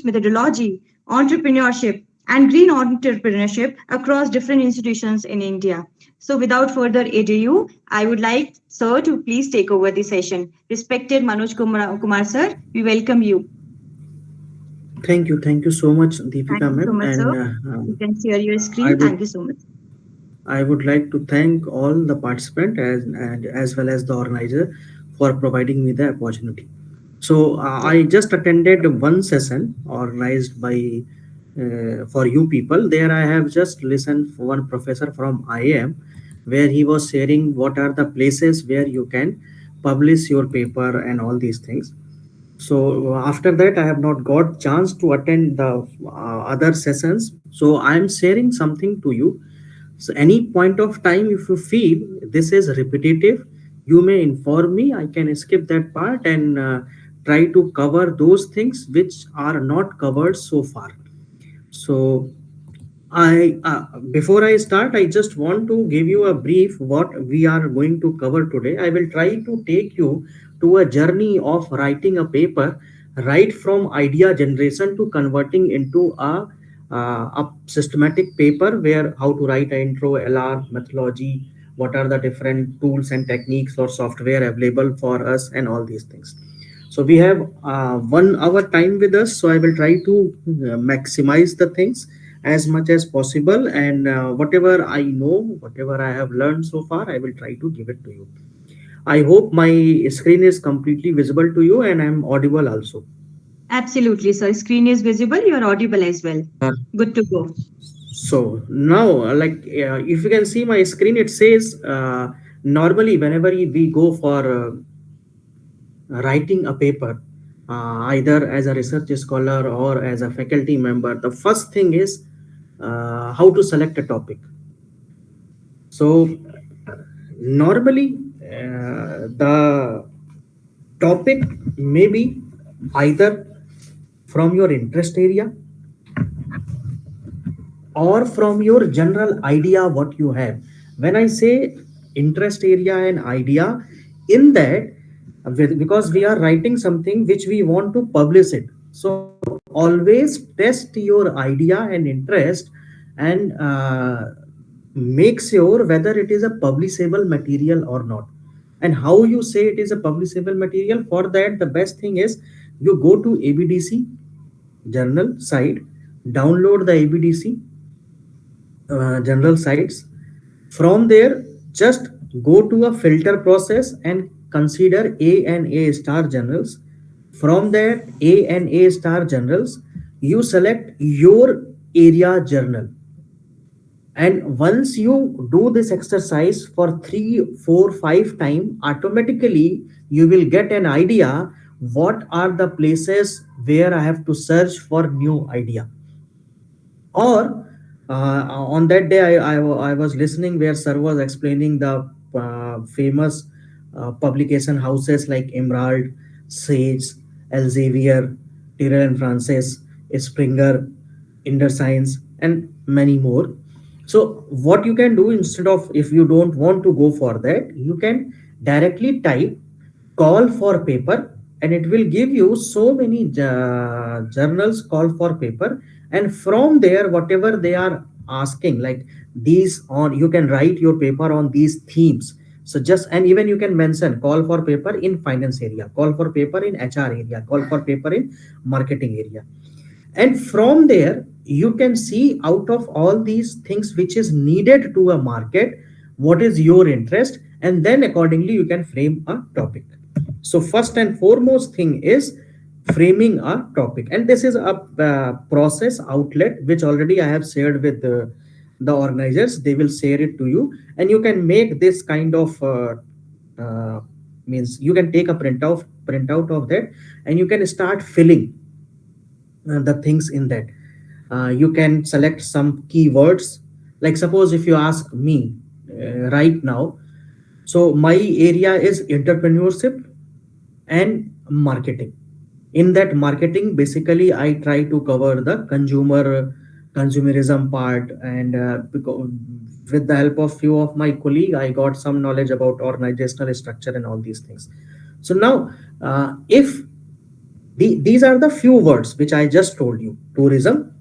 methodology, entrepreneurship, and green entrepreneurship across different institutions in India. So, without further ado, I would like Sir to please take over the session. Respected Kumar Sir, we welcome you. Thank you so much, Thank Deepika you so ma'am. much, sir. And You can share your I screen. would Thank you so much. I would like to thank all the participants and as well as the organizer for providing me the opportunity. So Yeah. I just attended one session organized by for you people. There I have just listened for one professor from IAM, where he was sharing what are the places where you can publish your paper and all these things. So after that I have not got chance to attend the other sessions, so I am sharing something to you. So any point of time if you feel this is repetitive, you may inform me. I can skip that part and try to cover those things which are not covered so far. So I before I start, I just want to give you a brief what we are going to cover today. I will try to take you to a journey of writing a paper, right from idea generation to converting into a systematic paper where how to write an intro, LR, methodology, what are the different tools and techniques or software available for us, and all these things. So we have 1 hour time with us, so I will try to maximize the things as much as possible, and whatever I know, whatever I have learned so far, I will try to give it to you. I hope my screen is completely visible to you and I'm audible also. Absolutely, sir. Screen is visible. You are audible as well. Good to go. So now if you can see my screen, it says normally whenever we go for writing a paper, either as a research scholar or as a faculty member, the first thing is how to select a topic. So normally the topic may be either from your interest area or from your general idea what you have. When I say interest area and idea, in that because we are writing something which we want to publish it, so always test your idea and interest and make sure whether it is a publishable material or not. And how you say it is a publishable material, for that the best thing is you go to abdc journal site, download the abdc general sites. From there, just go to a filter process and consider A and A star journals. From there, A and A star journals, you select your area journal. And once you do this exercise for 3, 4, 5 times, automatically you will get an idea what are the places where I have to search for new idea. Or on that day I was listening where sir was explaining the famous publication houses like Emerald, Sage, Elsevier, Tyrrell and Francis, Springer, Science, and many more. So what you can do, instead of, if you don't want to go for that, you can directly type call for paper, and it will give you so many journals call for paper. And from there whatever they are asking, like these on, you can write your paper on these themes. So just, and even you can mention call for paper in finance area, call for paper in HR area, call for paper in marketing area. And from there you can see out of all these things which is needed to a market, what is your interest, and then accordingly you can frame a topic. So first and foremost thing is framing a topic, and this is a process outlet which already I have shared with the organizers. They will share it to you, and you can make this kind of uh, means you can take a printout of that, and you can start filling the things in that. You can select some keywords, like suppose if you ask me right now, so my area is entrepreneurship and marketing. In that marketing, basically I try to cover the consumerism part, and because with the help of few of my colleague, I got some knowledge about organizational structure and all these things. So now if These are the few words which I just told you. Tourism.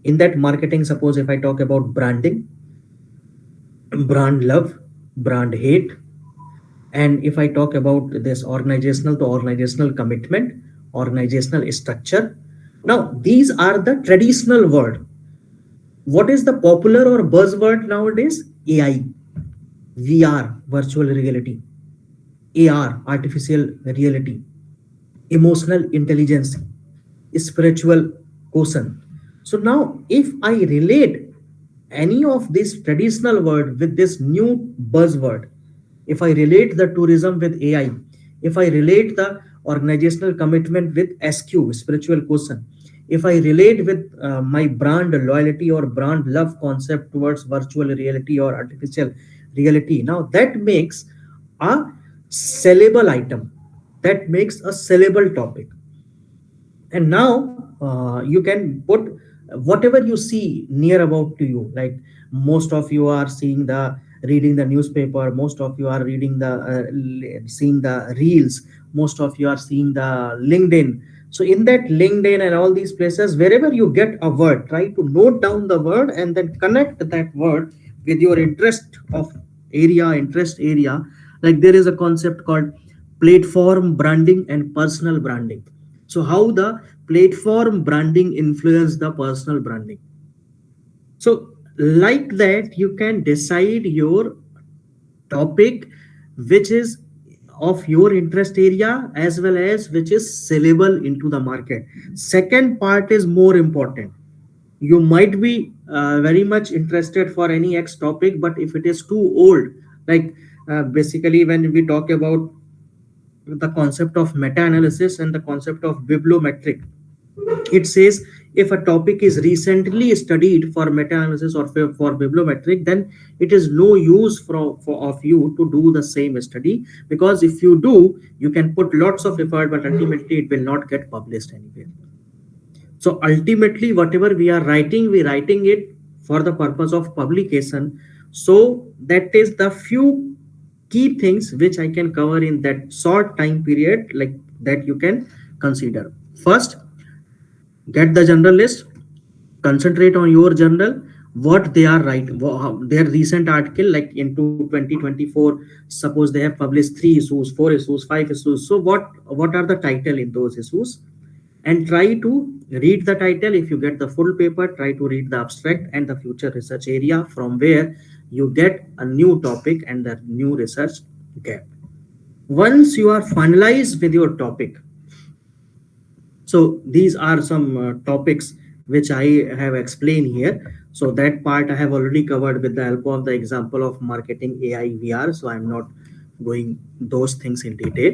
In that marketing, suppose if I talk about branding, brand love, brand hate, and if I talk about this organizational to organizational commitment, organizational structure. Now, these are the traditional word. What is the popular or buzzword nowadays? AI, VR, virtual reality, AR, artificial reality, emotional intelligence, spiritual quotient. So now, if I relate any of this traditional word with this new buzzword, if I relate the tourism with AI, if I relate the organizational commitment with SQ, spiritual quotient, if I relate with my brand loyalty or brand love concept towards virtual reality or artificial reality, now that makes a sellable item, that makes a sellable topic. And now you can put whatever you see near about to you, like most of you are seeing the reading the newspaper, most of you are reading the seeing the reels, most of you are seeing the LinkedIn. So in that LinkedIn and all these places, wherever you get a word, try to note down the word and then connect that word with your interest area. Like there is a concept called platform branding and personal branding. So how the platform branding influence the personal branding. So like that, you can decide your topic which is of your interest area as well as which is sellable into the market. Second part is more important. You might be very much interested for any X topic, but if it is too old, like basically when we talk about the concept of meta-analysis and the concept of bibliometric, it says if a topic is recently studied for meta-analysis or for bibliometric, then it is no use for of you to do the same study, because if you do, you can put lots of effort but ultimately it will not get published anywhere. So ultimately whatever we are writing, we writing it for the purpose of publication. So that is the few key things which I can cover in that short time period, like that you can consider. First, get the general list, concentrate on your journal, what they are writing, their recent article, like into 2024, suppose they have published 3 issues, 4 issues, 5 issues. So what are the title in those issues, and try to read the title. If you get the full paper, try to read the abstract and the future research area, from where you get a new topic and the new research gap. Once you are finalized with your topic, so these are some topics which I have explained here. So that part I have already covered with the help of the example of marketing, AI, VR. So I'm not going those things in detail.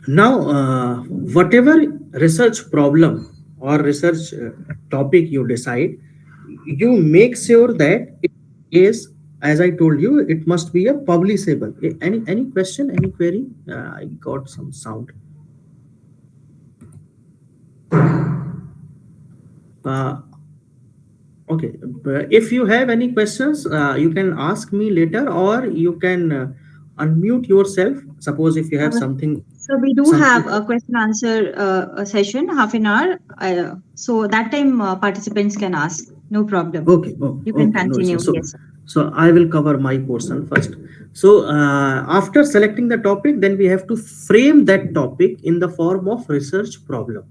Now whatever research problem or research topic you decide, you make sure that it is, as I told you, it must be a publishable. Any question, any query? I got some sound. uh, Okay, if you have any questions, you can ask me later, or you can unmute yourself. Suppose if you have Uh, something, so we do something. have a question answer a session, half an hour. So that time participants can ask. No problem. Okay, oh, You can okay, no issue. continue. So, Yes, sir. so I will cover my portion first. So, after selecting the topic, then we have to frame that topic in the form of research problem.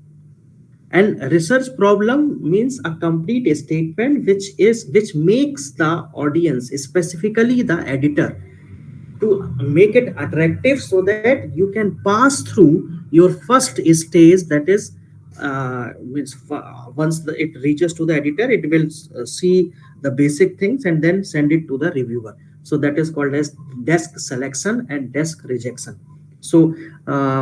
And research problem means a complete statement which makes the audience, specifically the editor, to make it attractive so that you can pass through your first stage, that is once it reaches to the editor, it will see the basic things and then send it to the reviewer. So that is called as desk selection and desk rejection. So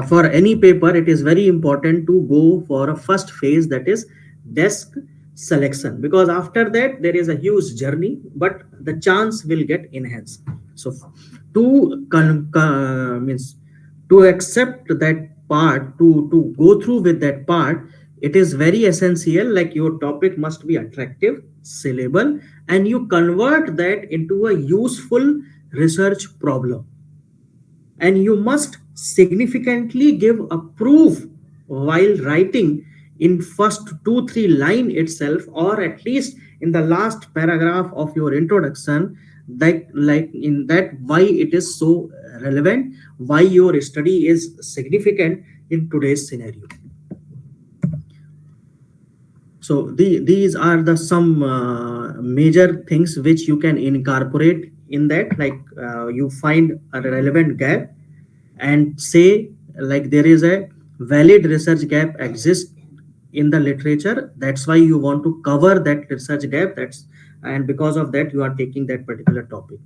for any paper, it is very important to go for a first phase, that is desk selection, because after that there is a huge journey, but the chance will get enhanced. So means to accept that part, to go through with that part, it is very essential, like your topic must be attractive, syllable, and you convert that into a useful research problem, and you must significantly give a proof while writing in first 2 3 line itself, or at least in the last paragraph of your introduction, that like in that why it is so relevant, why your study is significant in today's scenario. So these are the some major things which you can incorporate in that, like you find a relevant gap and say like there is a valid research gap exists in the literature, that's why you want to cover that research gap, that's, and because of that you are taking that particular topic.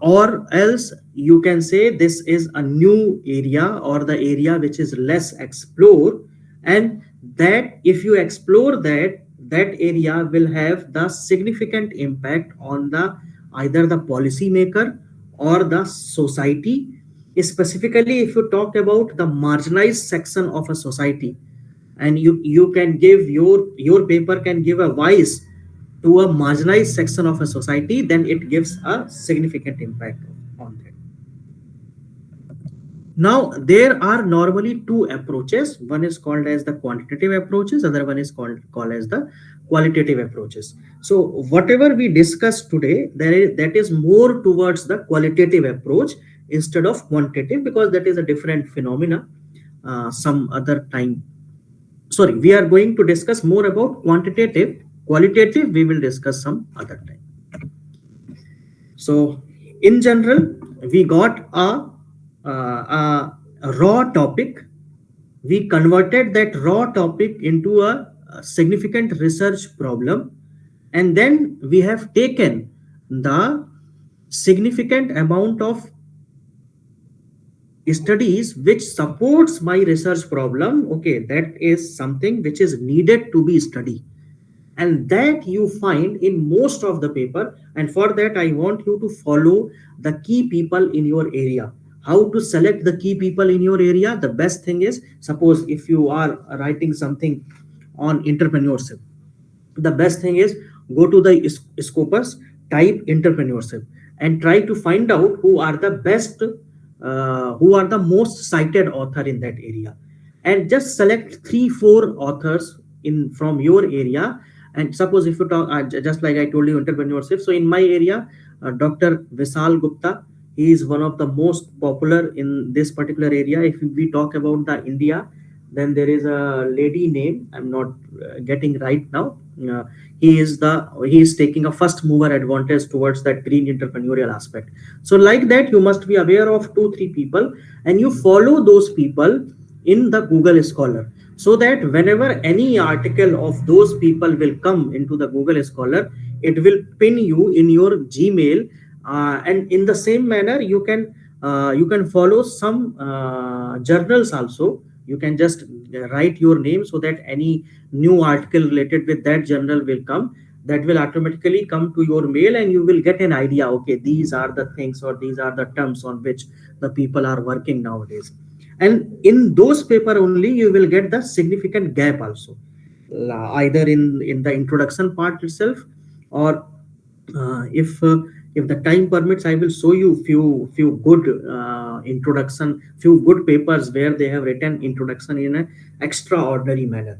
Or else you can say this is a new area or the area which is less explored, and that if you explore that, that area will have the significant impact on the either the policymaker or the society. Specifically if you talk about the marginalized section of a society, and you can give your paper can give a voice to a marginalized section of a society, then it gives a significant impact on that. Now there are normally two approaches, one is called as the quantitative approaches, other one is called as the qualitative approaches. So whatever we discussed today, that is more towards the qualitative approach instead of quantitative, because that is a different phenomena. Some other time, sorry, we are going to discuss more about quantitative. Qualitative we will discuss some other time. So in general we got a raw topic, we converted that raw topic into a significant research problem, and then we have taken the significant amount of studies which supports my research problem. Okay, that is something which is needed to be studied, and that you find in most of the paper. And for that I want you to follow the key people in your area. How to select the key people in your area? The best thing is, suppose if you are writing something on entrepreneurship, the best thing is go to the scopus, type entrepreneurship, and try to find out who are the best, who are the most cited author in that area, and just select 3 4 authors in from your area. And suppose if you talk just like I told you entrepreneurship, so in my area, Dr. Vishal Gupta, he is one of the most popular in this particular area. If we talk about the India, then there is a lady name I'm not getting right now. uh, he is taking a first mover advantage towards that green entrepreneurial aspect. So like that you must be aware of 2 3 people, and you follow those people in the Google Scholar, so that whenever any article of those people will come into the Google Scholar, it will pin you in your Gmail. And in the same manner you can follow some journals also. You can just write your name, so that any new article related with that journal will come, that will automatically come to your mail, and you will get an idea, okay, these are the things or these are the terms on which the people are working nowadays. And in those paper only you will get the significant gap also, either in the introduction part itself, or if the time permits, I will show you few good introduction, few good papers where they have written introduction in an extraordinary manner.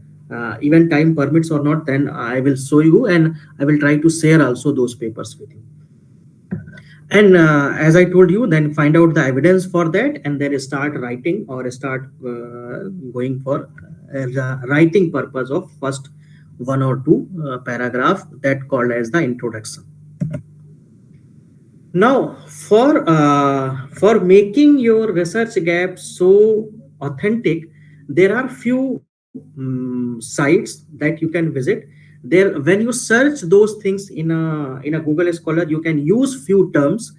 Even time permits or not, then I will show you, and I will try to share also those papers with you. And as I told you, then find out the evidence for that, and then start writing or start going for writing purpose of first 1 or 2 paragraph that called as the introduction. Now, for making your research gap so authentic, there are few sites that you can visit. There, when you search those things in a Google Scholar, you can use few terms,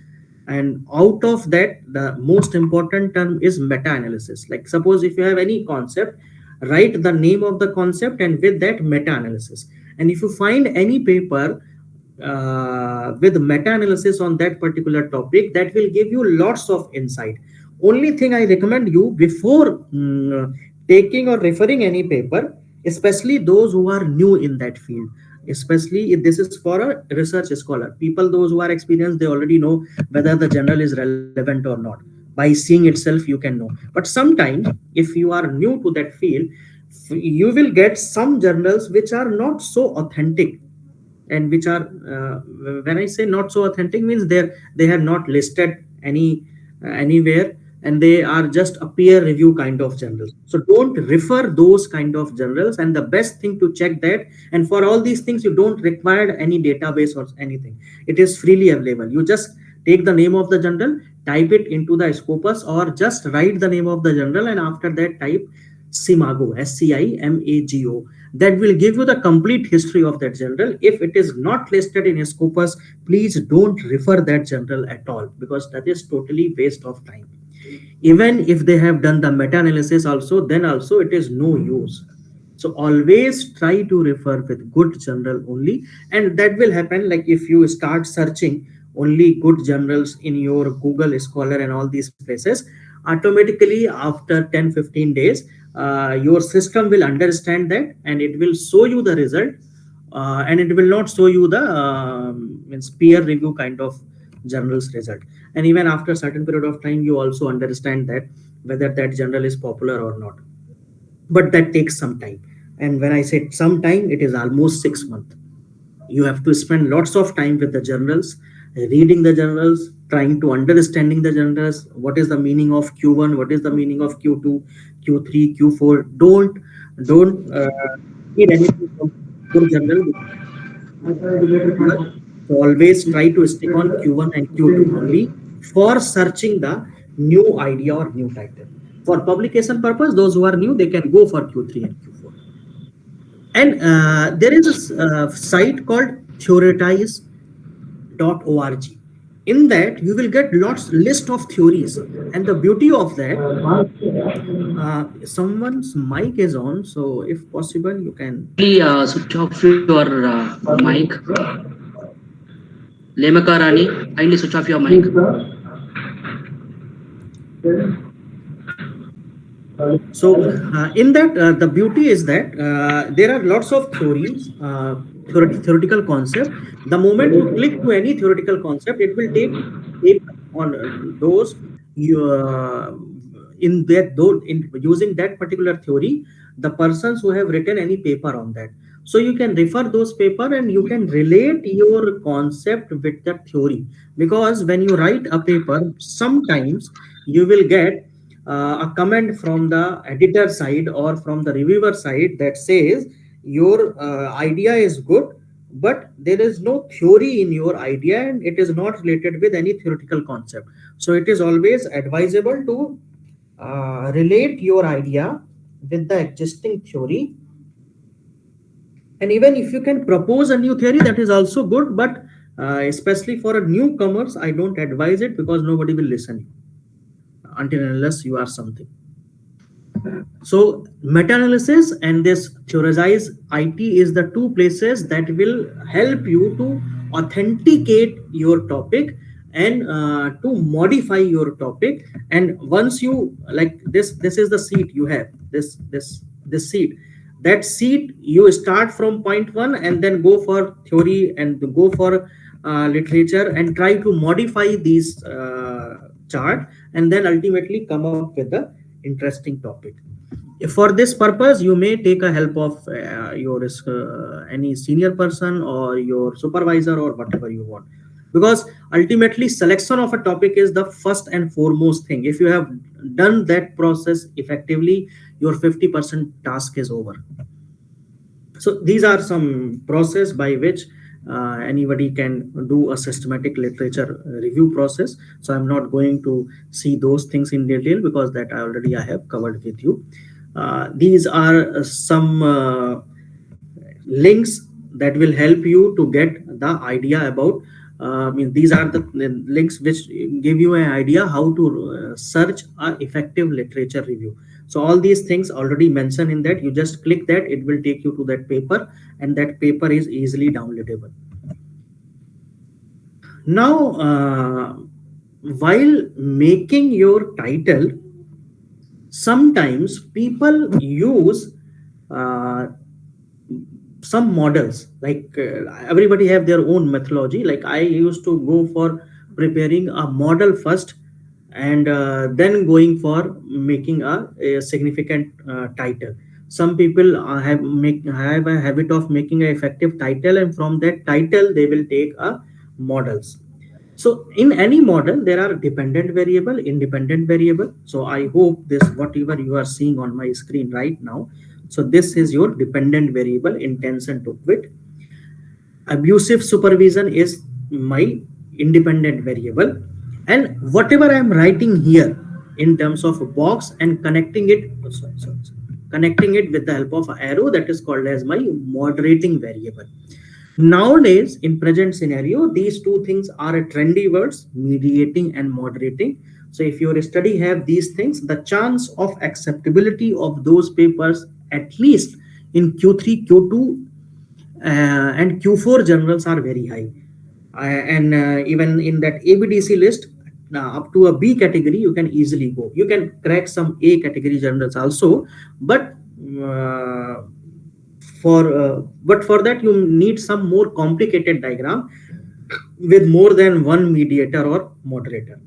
and out of that, the most important term is meta-analysis. Like suppose if you have any concept, write the name of the concept and with that meta-analysis. And if you find any paper with meta-analysis on that particular topic, that will give you lots of insight. Only thing I recommend you before taking or referring any paper, especially those who are new in that field, especially if this is for a research scholar, people those who are experienced, they already know whether the journal is relevant or not. by seeing itself you can know. But sometimes if you are new to that field, you will get some journals which are not so authentic, and which are when I say not so authentic means they have not listed anywhere, and they are just a peer review kind of journals. So don't refer those kind of journals. And the best thing to check that, and for all these things you don't require any database or anything, it is freely available. You just take the name of the journal, type it into the scopus, or just write the name of the journal, and after that type simago, SCIMAGO. That will give you the complete history of that journal. If it is not listed in scopus, please don't refer that journal at all, because that is totally waste of time. Even if they have done the meta analysis also, then also it is no use. So always try to refer with good journal only, and that will happen. Like if you start searching only good journals in your Google Scholar and all these places, automatically after 10-15 days your system will understand that, and it will show you the result, and it will not show you the means peer review kind of journals result. And even after certain period of time you also understand that whether that journal is popular or not. But that takes some time, and when I say some time, it is almost 6 months. You have to spend lots of time with the journals, reading the journals, trying to understanding the journals. What is the meaning of Q1? What is the meaning of Q2, Q3, Q4? Don't read anything from your journal, popular. So always try to stick on Q1 and Q2 only for searching the new idea or new title. For publication purpose, those who are new, they can go for Q3 and Q4. And there is a site called theoretize.org. In that, you will get lots list of theories. And the beauty of that, someone's mic is on, so if possible, you can. Kindly switch off your mic. Lemakarani, kindly switch off your mic. So in that, the beauty is that there are lots of theories, theoretical concept. The moment you click to any theoretical concept, it will take on those you in that though in using that particular theory, the persons who have written any paper on that. So you can refer those paper and you can relate your concept with the theory, because when you write a paper, sometimes you will get a comment from the editor side or from the reviewer side that says your idea is good, but there is no theory in your idea and it is not related with any theoretical concept. So it is always advisable to relate your idea with the existing theory. And even if you can propose a new theory, that is also good, but especially for a newcomers, I don't advise it, because nobody will listen until and unless you are something. So meta-analysis and this theorize IT is the two places that will help you to authenticate your topic and to modify your topic. And once you like this is the seat you have, this seat. That seat you start from point one and then go for theory and go for literature and try to modify these chart, and then ultimately come up with the interesting topic. For this purpose you may take a help of your any senior person or your supervisor or whatever you want, because ultimately selection of a topic is the first and foremost thing. If you have done that process effectively, your 50% task is over. So these are some process by which anybody can do a systematic literature review process. So I'm not going to see those things in detail, because that I have covered with you. These are some links that will help you to get the idea about I mean, these are the links which give you an idea how to search a effective literature review. So all these things already mentioned in that, you just click that, it will take you to that paper, and that paper is easily downloadable. Now while making your title, sometimes people use uh, some models, like everybody have their own methodology. Like I used to go for preparing a model first, and then going for making a significant title. Some people have a habit of making an effective title, and from that title they will take a models. So in any model there are dependent variable, independent variable. So I hope this whatever you are seeing on my screen right now, so this is your dependent variable, intention to quit. Abusive supervision is my independent variable, and whatever I am writing here in terms of a box and connecting it, connecting it with the help of an arrow, that is called as my moderating variable. Nowadays in present scenario, these two things are a trendy words, mediating and moderating. So if your study have these things, the chance of acceptability of those papers, at least in Q3, Q2, and Q4 journals, are very high. And even in that ABDC list, up to a B category, you can easily go. You can crack some A category journals also, but uh, for that you need some more complicated diagram with more than one mediator or moderator.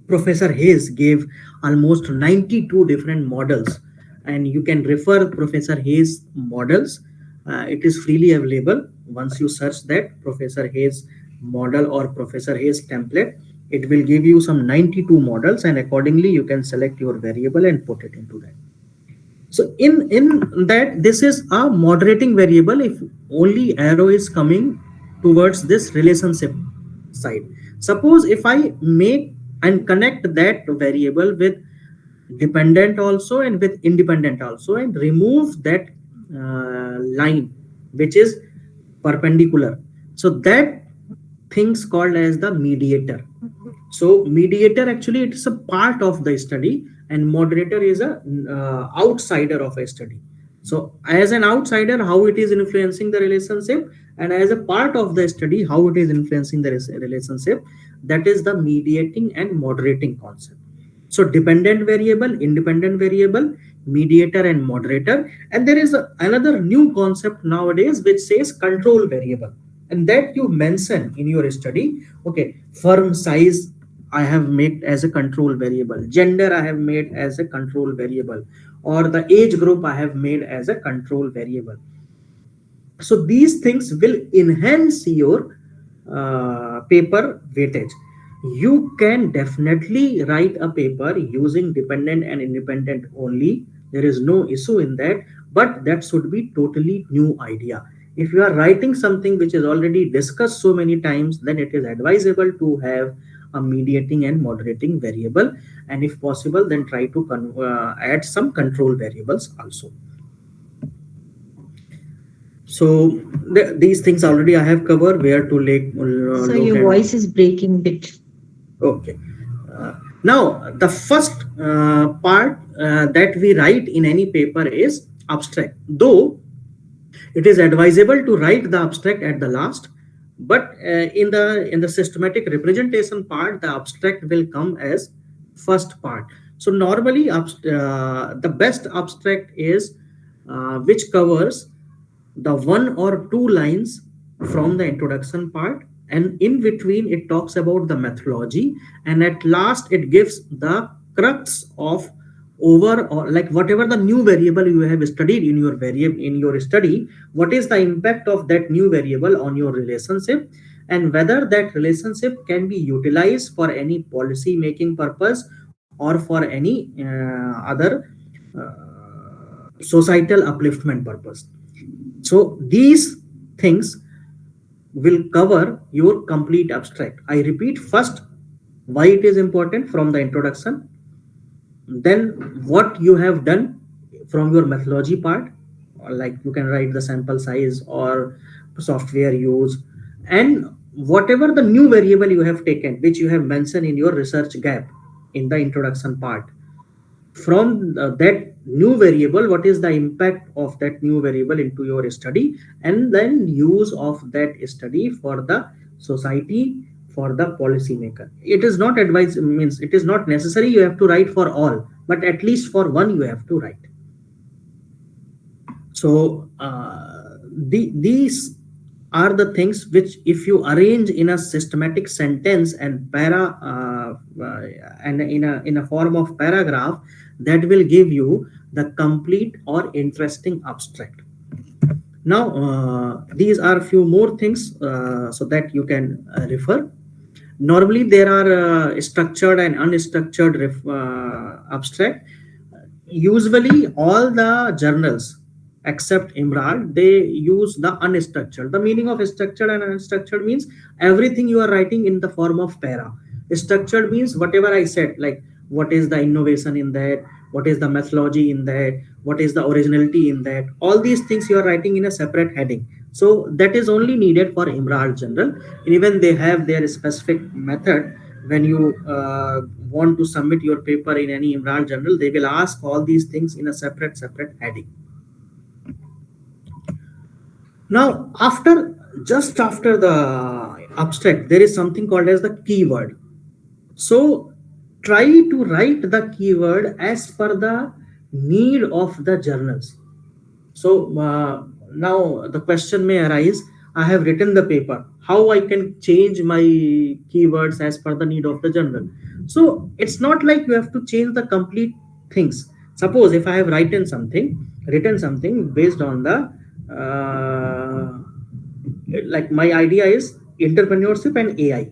Professor Hayes gave almost 92 different models, and you can refer Professor Hayes models. It is freely available. Once you search that Professor Hayes model or Professor Hayes template, it will give you some 92 models, and accordingly you can select your variable and put it into that. So in that, this is a moderating variable if only arrow is coming towards this relationship side. Suppose if I make and connect that variable with dependent also and with independent also, and remove that line which is perpendicular, so that things called as the mediator. So mediator actually it's a part of the study, and moderator is a outsider of a study. So as an outsider, how it is influencing the relationship, and as a part of the study, how it is influencing the relationship. That is the mediating and moderating concept. So dependent variable, independent variable, mediator and moderator. And there is another new concept nowadays which says control variable. And that you mention in your study. Okay, firm size I have made as a control variable. Gender I have made as a control variable. Or the age group I have made as a control variable. So these things will enhance your paper weightage. You can definitely write a paper using dependent and independent only. There is no issue in that, but that should be totally new idea. If you are writing something which is already discussed so many times, then it is advisable to have a mediating and moderating variable, and if possible then try to add some control variables also. So these things already I have covered, where to So look your and voice is breaking bit. okay. Now the first part that we write in any paper is abstract. Though it is advisable to write the abstract at the last, but in the systematic representation part, the abstract will come as first part. So normally the best abstract is which covers the one or two lines from the introduction part, and in between it talks about the methodology, and at last it gives the crux of over, or like whatever the new variable you have studied in your variable in your study, what is the impact of that new variable on your relationship, and whether that relationship can be utilized for any policy making purpose or for any other societal upliftment purpose. So these things will cover your complete abstract. I repeat, first why it is important from the introduction, then what you have done from your methodology part, like you can write the sample size or software use, and whatever the new variable you have taken, which you have mentioned in your research gap in the introduction part. From that new variable, what is the impact of that new variable into your study, and then use of that study for the society, for the policymaker. It is not advice, means it is not necessary you have to write for all, but at least for one you have to write. So these are the things which, if you arrange in a systematic sentence and uh, and in a form of paragraph, that will give you the complete or interesting abstract. Now these are few more things so that you can refer. Normally there are structured and unstructured abstract. Usually all the journals except Imran, they use the unstructured. The meaning of structured and unstructured means everything you are writing in the form of para. Structured means whatever I said, like what is the innovation in that, what is the methodology in that, what is the originality in that. All these things you are writing in a separate heading. So that is only needed for Imran General. Even they have their specific method. When you want to submit your paper in any Imran General, they will ask all these things in a separate heading. Now, just after the abstract, there is something called as the keyword. So try to write the keyword as per the need of the journals. So now the question may arise, I have written the paper. How I can change my keywords as per the need of the journal? So it's not like you have to change the complete things. Suppose if I have written something based on the like my idea is entrepreneurship and AI.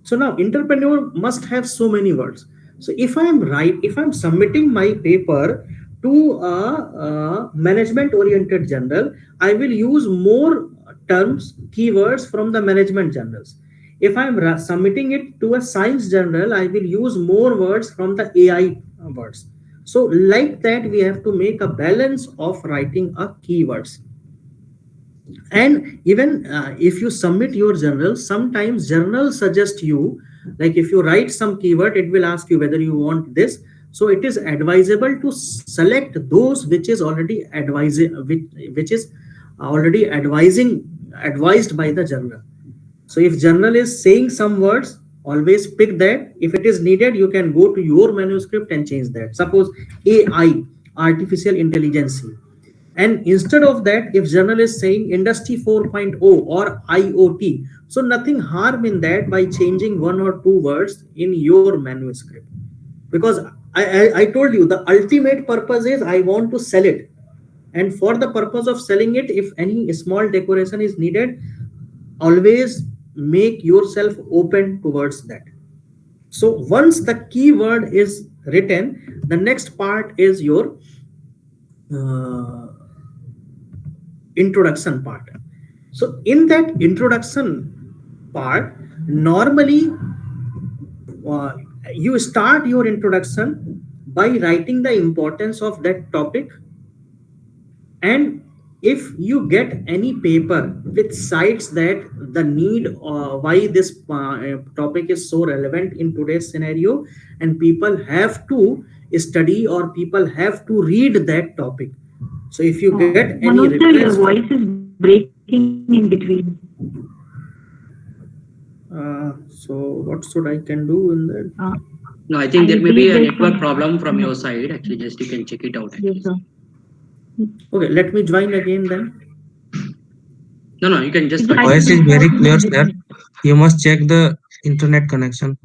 So now entrepreneur must have so many words. So if I'm submitting my paper to a management oriented journal, I will use more terms, keywords from the management journals. If I'm submitting it to a science journal, I will use more words from the AI words. So like that, we have to make a balance of writing a keywords. And even if you submit your journal, sometimes journal suggest you, like if you write some keyword, it will ask you whether you want this. So it is advisable to select those which is already which is already advised by the journal. So if journal is saying some words, always pick that. If it is needed, you can go to your manuscript and change that. Suppose AI, artificial intelligence, and instead of that, if journal is saying industry 4.0 or IoT, so nothing harm in that by changing one or two words in your manuscript. Because I told you the ultimate purpose is I want to sell it. And for the purpose of selling it, if any small decoration is needed, always make yourself open towards that. So once the keyword is written, the next part is your uh, introduction part. So in that introduction part, normally uh, you start your introduction by writing the importance of that topic. And if you get any paper which cites that the need why this topic is so relevant in today's scenario, and people have to study or people have to read that topic. So if you get any Manoj sir, reference your from voice is breaking in between. so what should I can do in that? Uh, No, I I think there may be believe a there's network some. problem from No. your side. Actually, just you can check it out. Yes, Actually, sir. Okay, let me join again then. no, no, you can just Is it continue. Voice is happening very before? clear, sir. You must check the internet connection.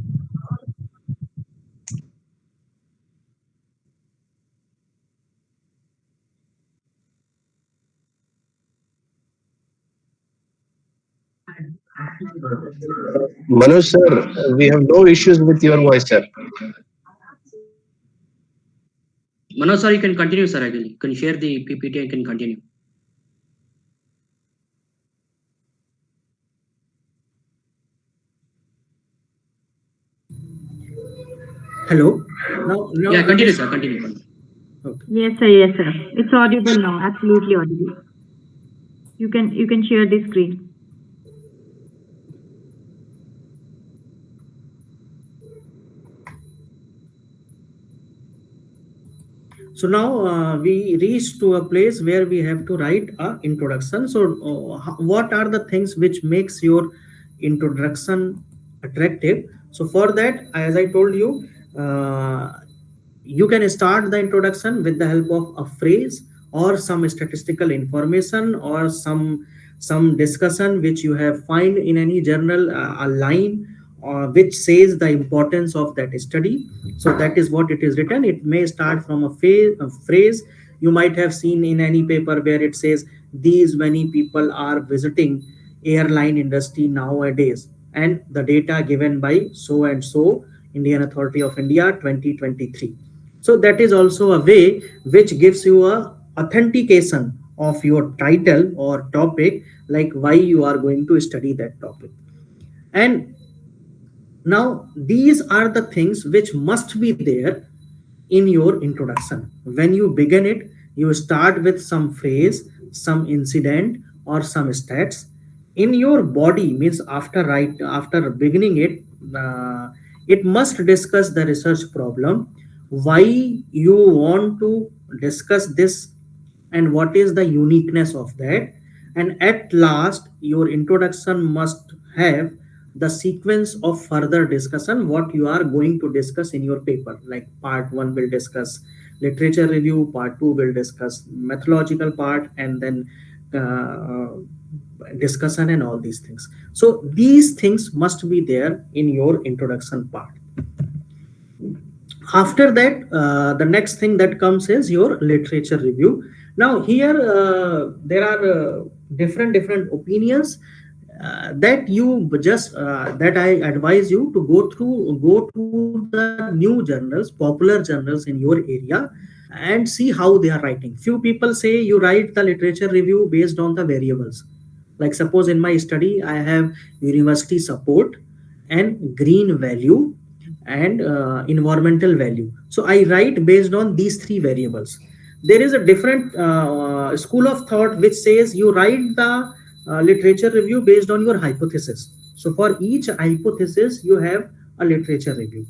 Manoj sir, we have no issues with your voice, sir. Manoj, sir, you can continue, sir. Actually, you can share the PPT and can continue. Hello. Now Yeah, it continue, is sir. Continue. Continue. okay. Yes, sir. Yes, sir. It's audible now. Absolutely audible. You can share the screen. So now we reach to a place where we have to write a introduction. So what are the things which makes your introduction attractive? So for that, as I told you, you can start the introduction with the help of a phrase or some statistical information or some some discussion which you have find in any journal, a line which says the importance of that study. So that is what it is written. It may start from a phrase you might have seen in any paper where it says these many people are visiting airline industry nowadays, and the data given by so and so Indian Authority of India 2023. So that is also a way which gives you a authentication of your title or topic, like why you are going to study that topic. And now these are the things which must be there in your introduction. When you begin it, you start with some phrase, some incident, or some stats. In your body means after beginning it, it must discuss the research problem, why you want to discuss this, and what is the uniqueness of that. And at last your introduction must have the sequence of further discussion what you are going to discuss in your paper. Like part 1 will discuss literature review, part 2 will discuss methodological part, and then uh, discussion and all these things. So these things must be there in your introduction part. After that, the next thing that comes is your literature review. Now here there are different opinions that you just that I advise you to go to the new journals, popular journals in your area, and see how they are writing. Few people say you write the literature review based on the variables. Like suppose in my study I have university support and green value and environmental value. So I write based on these three variables. There is a different school of thought which says you write the literature review based on your hypothesis. So for each hypothesis you have a literature review.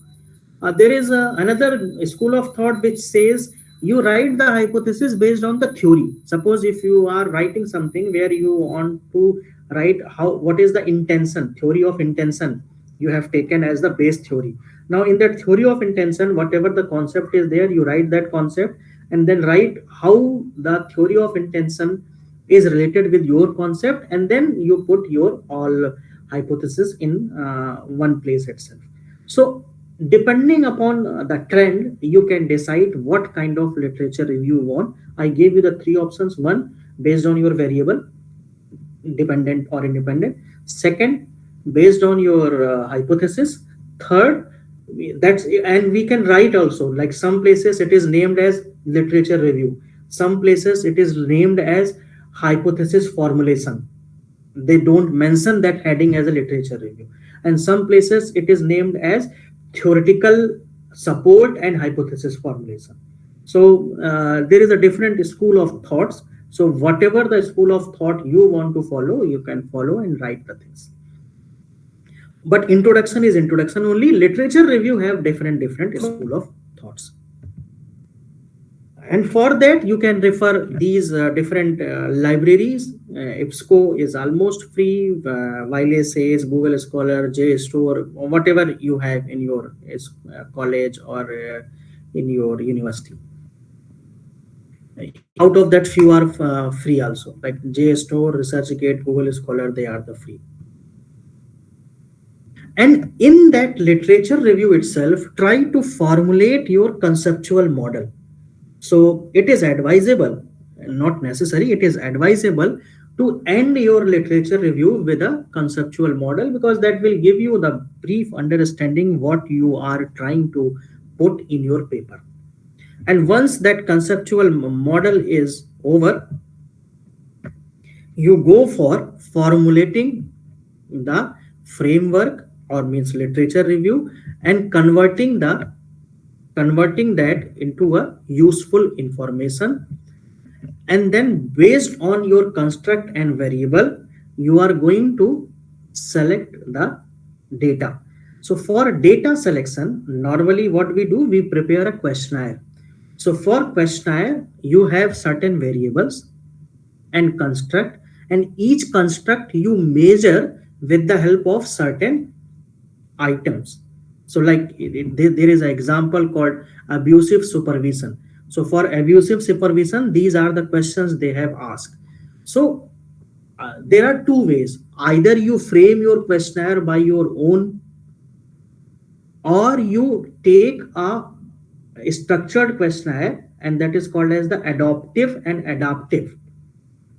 There is another school of thought which says you write the hypothesis based on the theory. Suppose if you are writing something where you want to write how what is the intention, theory of intention you have taken as the base theory. Now in that theory of intention, whatever the concept is there, you write that concept and then write how the theory of intention is related with your concept, and then you put your all hypothesis in one place itself. So depending upon the trend, you can decide what kind of literature review you want. I gave you the three options: one, based on your variable, dependent or independent; second, based on your hypothesis; third, that's, and we can write also, like some places it is named as literature review, some places it is named as hypothesis formulation. They don't mention that heading as a literature review, and some places it is named as theoretical support and hypothesis formulation. So there is a different school of thoughts. So whatever the school of thought you want to follow, you can follow and write the things. But introduction is introduction only. Literature review have different school of thoughts, and for that you can refer these different libraries. IPSCO is almost free. Wiley says, Google Scholar, JSTOR, or whatever you have in your college or in your university. Out of that, few are free also, like JSTOR, ResearchGate, Google Scholar. They are the free. And in that literature review itself, try to formulate your conceptual model. So it is advisable, not necessary, it is advisable to end your literature review with a conceptual model, because that will give you the brief understanding what you are trying to put in your paper. And once that conceptual model is over, you go for formulating the framework, or means literature review, and converting that into a useful information. And then based on your construct and variable, you are going to select the data. So for data selection, normally what we do, we prepare a questionnaire. So for questionnaire, you have certain variables and construct, and each construct you measure with the help of certain items. So like there is an example called abusive supervision. So for abusive supervision, these are the questions they have asked. So There are two ways. Either you frame your questionnaire by your own, or you take a structured questionnaire, and that is called as the adaptive and adaptive.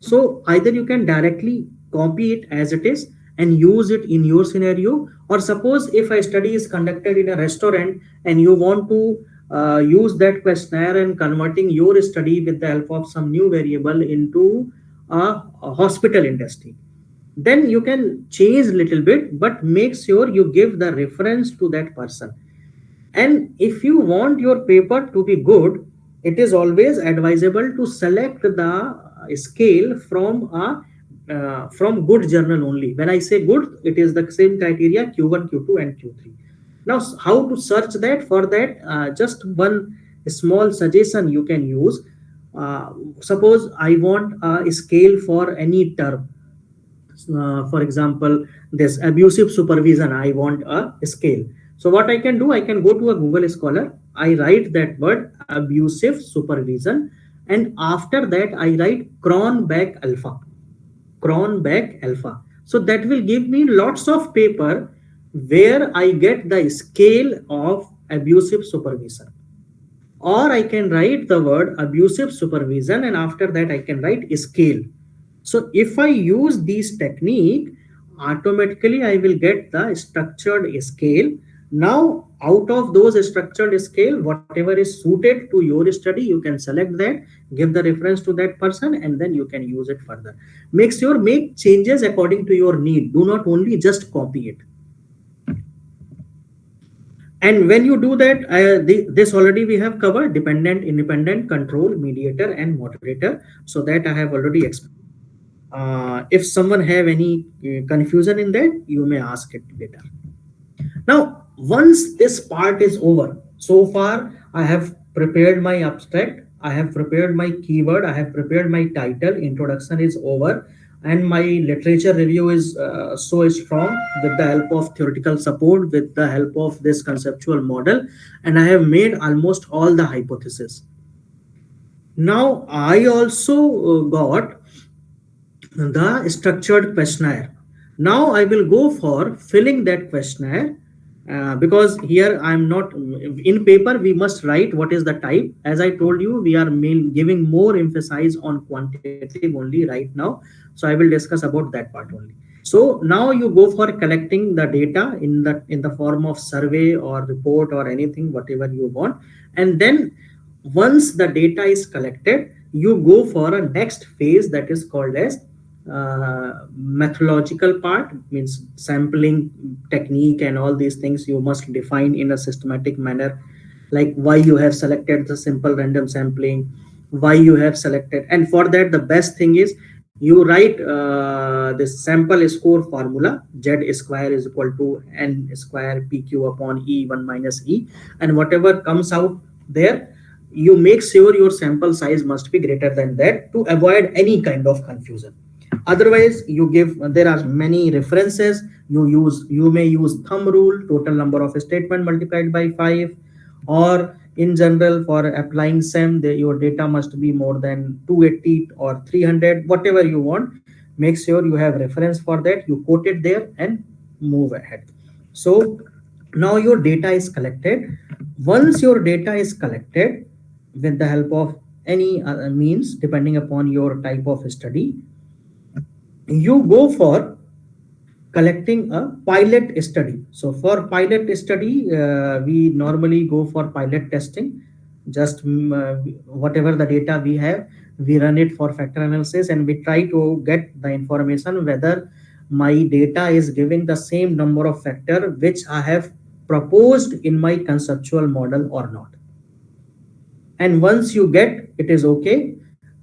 So either you can directly copy it as it is and use it in your scenario, or suppose if a study is conducted in a restaurant and you want to use that questionnaire and converting your study with the help of some new variable into a hospital industry, then you can change little bit, but make sure you give the reference to that person. And if you want your paper to be good, it is always advisable to select the scale from good journal only. When I say good, it is the same criteria Q1, Q2, and Q3. Now, how to search that? For that, just one small suggestion you can use. Suppose I want a scale for any term. For example, this abusive supervision, I want a scale. So what I can do, I can go to a Google Scholar, I write that word abusive supervision, and after that I write Cronbach alpha. So that will give me lots of paper where I get the scale of abusive supervision. Or I can write the word abusive supervision, and after that I can write scale. So if I use this technique, automatically I will get the structured scale. Now, out of those structured scale, whatever is suited to your study, you can select that, give the reference to that person, and then you can use it further. Make changes according to your need. Do not only just copy it. And when you do that, this already we have covered: dependent, independent, control, mediator, and moderator. So that I have already explained. If someone have any confusion in that, you may ask it later. Now, once this part is over, so far I have prepared my abstract, I have prepared my keyword, I have prepared my title, introduction is over, and my literature review is so strong with the help of theoretical support, with the help of this conceptual model, and I have made almost all the hypotheses. Now, I also got the structured questionnaire. Now I will go for filling that questionnaire, because here I'm not in paper. We must write what is the type. As I told you, we are giving more emphasis on quantitative only right now. So I will discuss about that part only. So now you go for collecting the data in the form of survey or report or anything, whatever you want, and then once the data is collected, you go for a next phase that is called as methodological part, means sampling technique and all these things you must define in a systematic manner, like why you have selected the simple random sampling, why you have selected. And for that, the best thing is you write this sample score formula: z square is equal to n square pq upon e1 minus e, and whatever comes out there, you make sure your sample size must be greater than that to avoid any kind of confusion. Otherwise, you give, there are many references. You may use thumb rule, total number of statement multiplied by 5, or in general for applying SEM, your data must be more than 280 or 300, whatever you want. Make sure you have reference for that, you quote it there and move ahead. So now your data is collected. Once your data is collected with the help of any other means, depending upon your type of study, you go for collecting a pilot study. So for pilot study, we normally go for pilot testing. Just whatever the data we have, we run it for factor analysis, and we try to get the information whether my data is giving the same number of factor which I have proposed in my conceptual model or not. And once you get it is okay,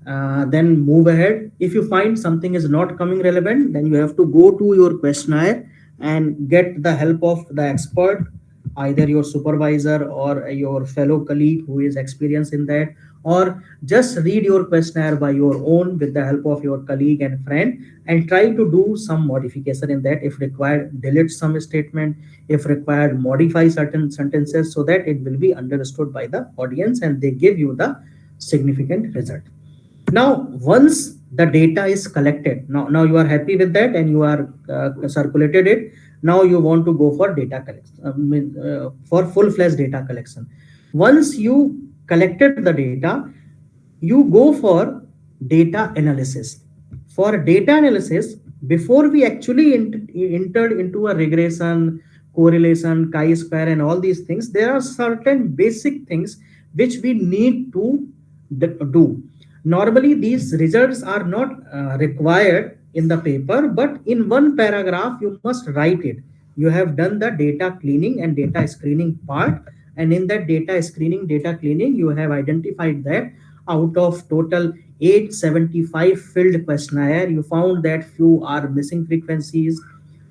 then move ahead. If you find something is not coming relevant, then you have to go to your questionnaire and get the help of the expert, either your supervisor or your fellow colleague who is experienced in that, or just read your questionnaire by your own with the help of your colleague and friend, and try to do some modification in that. If required, delete some statement; if required, modify certain sentences so that it will be understood by the audience and they give you the significant result. Now, once the data is collected. Now you are happy with that and you are circulated it. Now you want to go for data collection, for full-fledged data collection. Once you collected the data, you go for data analysis. For data analysis, before we actually entered into a regression, correlation, chi-square, and all these things, there are certain basic things which we need to do. Normally, these results are not required in the paper, but in one paragraph, you must write it. You have done the data cleaning and data screening part, and in that data screening, data cleaning, you have identified that out of total 875 filled questionnaire, you found that few are missing frequencies,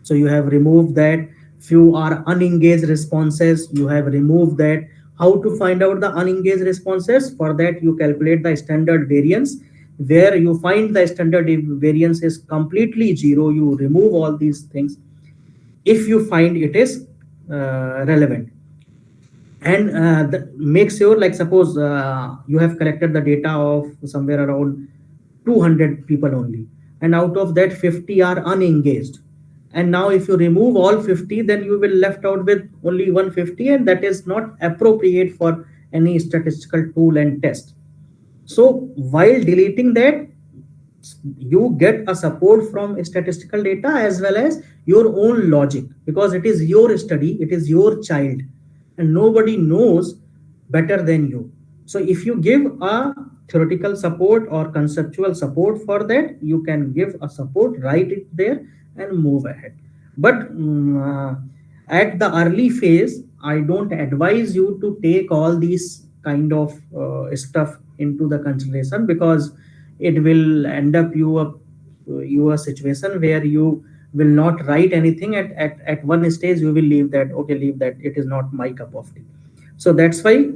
so you have removed that. Few are unengaged responses, you have removed that. How to find out the unengaged responses? For that, you calculate the standard variance. Where you find the standard variance is completely zero, you remove all these things if you find it is relevant. And make sure, like suppose you have collected the data of somewhere around 200 people only, and out of that 50 are unengaged, and now if you remove all 50, then you will left out with only 150, and that is not appropriate for any statistical tool and test. So while deleting that, you get a support from statistical data as well as your own logic, because it is your study, it is your child, and nobody knows better than you. So if you give a theoretical support or conceptual support for that, you can give a support, write it there, and move ahead. But at the early phase, I don't advise you to take all these kind of stuff into the consideration, because it will end up you a situation where you will not write anything. At one stage you will leave that, okay, leave that, it is not my cup of tea. So that's why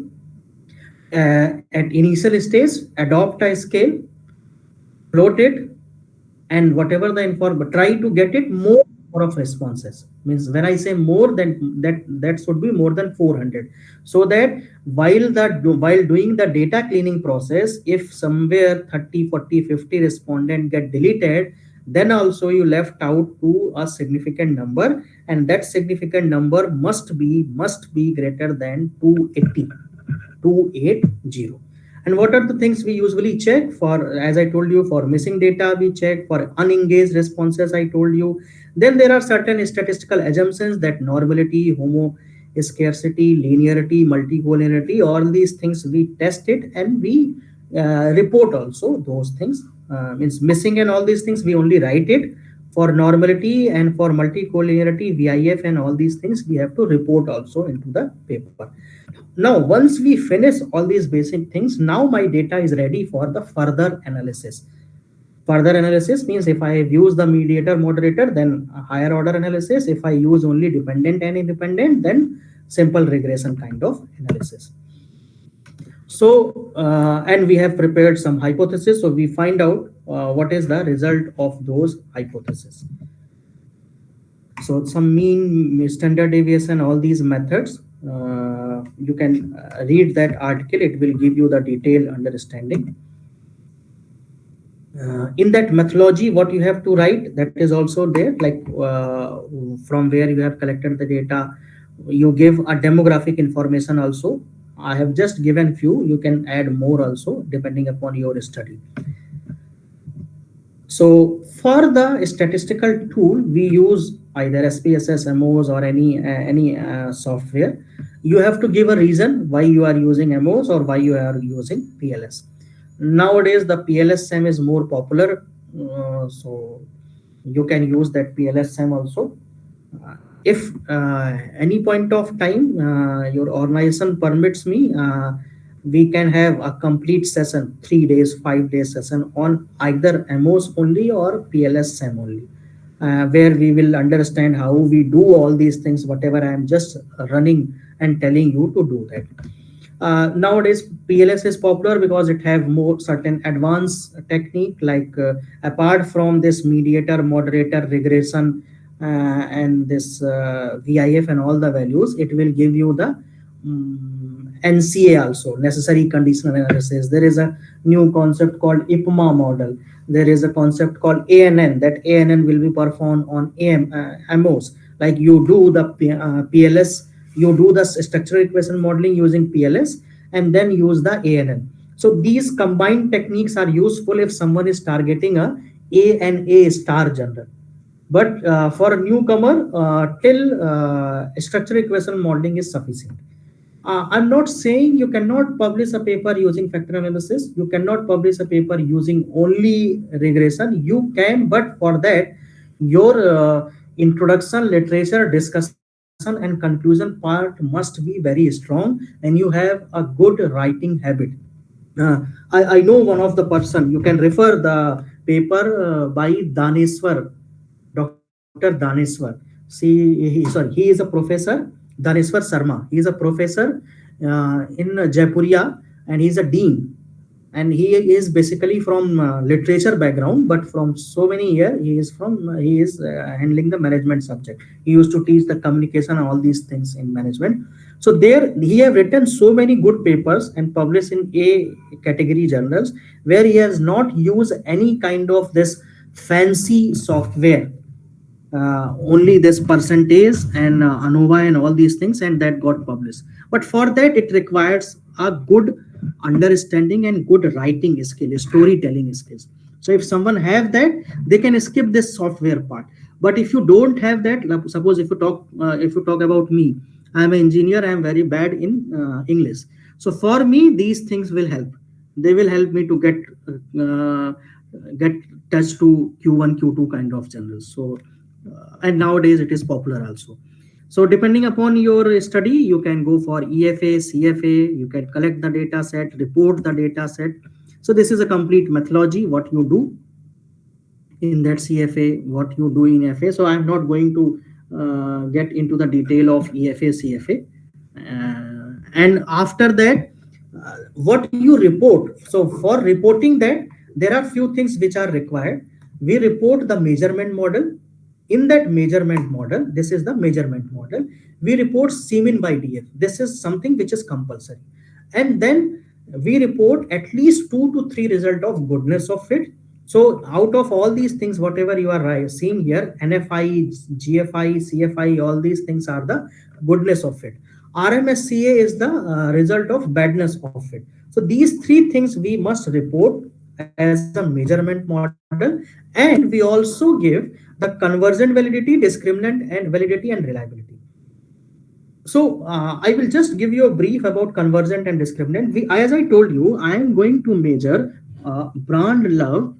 at initial stage, adopt a scale, float it, and whatever the inform, but try to get it more of responses. Means when I say more, then that should be more than 400, so that while doing the data cleaning process, if somewhere 30, 40, 50 respondent get deleted, then also you left out to a significant number, and that significant number must be greater than 280. 280. And what are the things we usually check for? As I told you, for missing data, we check for unengaged responses, I told you. Then there are certain statistical assumptions, that normality, homo scarcity, linearity, multicollinearity, all these things we test it, and we report also those things. Means missing and all these things, we only write it. For normality and for multicollinearity, VIF, and all these things, we have to report also into the paper. Now, once we finish all these basic things, now my data is ready for the further analysis. Further analysis means if I use the mediator moderator, then a higher order analysis. If I use only dependent and independent, then simple regression kind of analysis. So, and we have prepared some hypotheses. So we find out what is the result of those hypotheses. So some mean, standard deviation, all these methods, you can read that article. It will give you the detailed understanding. In that methodology, what you have to write, that is also there, like from where you have collected the data, you give a demographic information also. I have just given few, you can add more also depending upon your study. So for the statistical tool, we use either SPSS, MOs, or any software. You have to give a reason why you are using MOs or why you are using PLS. Nowadays, the PLS SEM is more popular, so you can use that PLS SEM also. If any point of time your organization permits me, we can have a complete session, 3 days, 5 days session on either MOs only or PLS SEM only, where we will understand how we do all these things, whatever I am just running and telling you to do that. Nowadays, PLS is popular because it have more certain advanced technique, like apart from this mediator, moderator, regression, and this VIF and all the values, it will give you the NCA also, necessary conditional analysis. There is a new concept called IPMA model. There is a concept called ANN, that ANN will be performed on MOs. Like you do the PLS, you do the structural equation modeling using PLS, and then use the ANN. So these combined techniques are useful if someone is targeting a and A star general. But for a newcomer, till structural equation modeling is sufficient. I'm not saying you cannot publish a paper using factor analysis. You cannot publish a paper using only regression. You can, but for that, your introduction, literature, discussion, and conclusion part must be very strong, and you have a good writing habit. I know one of the person. You can refer the paper by Daneshwar, Dr. Daneshwar. He is a professor, Daneshwar Sharma. He is a professor in Jaipuria, and he is a dean. And he is basically from literature background, but from so many years he is handling the management subject. He used to teach the communication and all these things in management. So there he have written so many good papers and published in A category journals, where he has not used any kind of this fancy software, only this percentage and ANOVA and all these things, and that got published. But for that, it requires a good understanding and good writing skill, storytelling skills. So if someone have that, they can skip this software part. But if you don't have that, suppose if you talk about me, I am an engineer. I am very bad in English. So for me, these things will help. They will help me to get touch to Q1, Q2 kind of journals. So and nowadays it is popular also. So depending upon your study, you can go for EFA, CFA. You can collect the data set, report the data set. So this is a complete methodology what you do in that CFA, what you do in FA. So I'm not going to get into the detail of EFA, CFA. And after that, what you report. So for reporting that, there are few things which are required. We report the measurement model. In that measurement model, this is the measurement model. We report Cmin by DF. This is something which is compulsory. And then we report at least 2 to 3 result of goodness of fit. So out of all these things, whatever you are seeing here, NFI, GFI, CFI, all these things are the goodness of fit. RMSCA is the result of badness of fit. So these three things we must report as a measurement model, and we also give the conversion validity, discriminant, and validity and reliability. So I will just give you a brief about convergent and discriminant. As I told you, I am going to measure brand love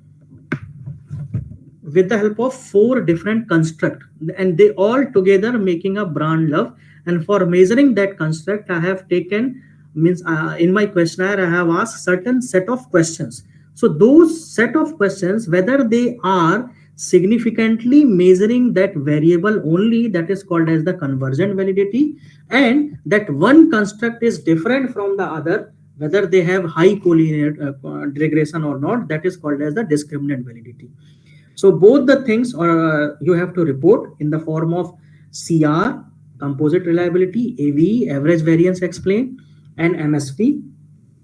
with the help of 4 different constructs, and they all together making a brand love. And for measuring that construct, I have taken means in my questionnaire I have asked certain set of questions. So those set of questions, whether they are significantly measuring that variable only, that is called as the convergent validity, and that one construct is different from the other, whether they have high collinear regression or not, that is called as the discriminant validity. So both the things are you have to report in the form of CR, composite reliability, AVE, average variance explained, and MSP.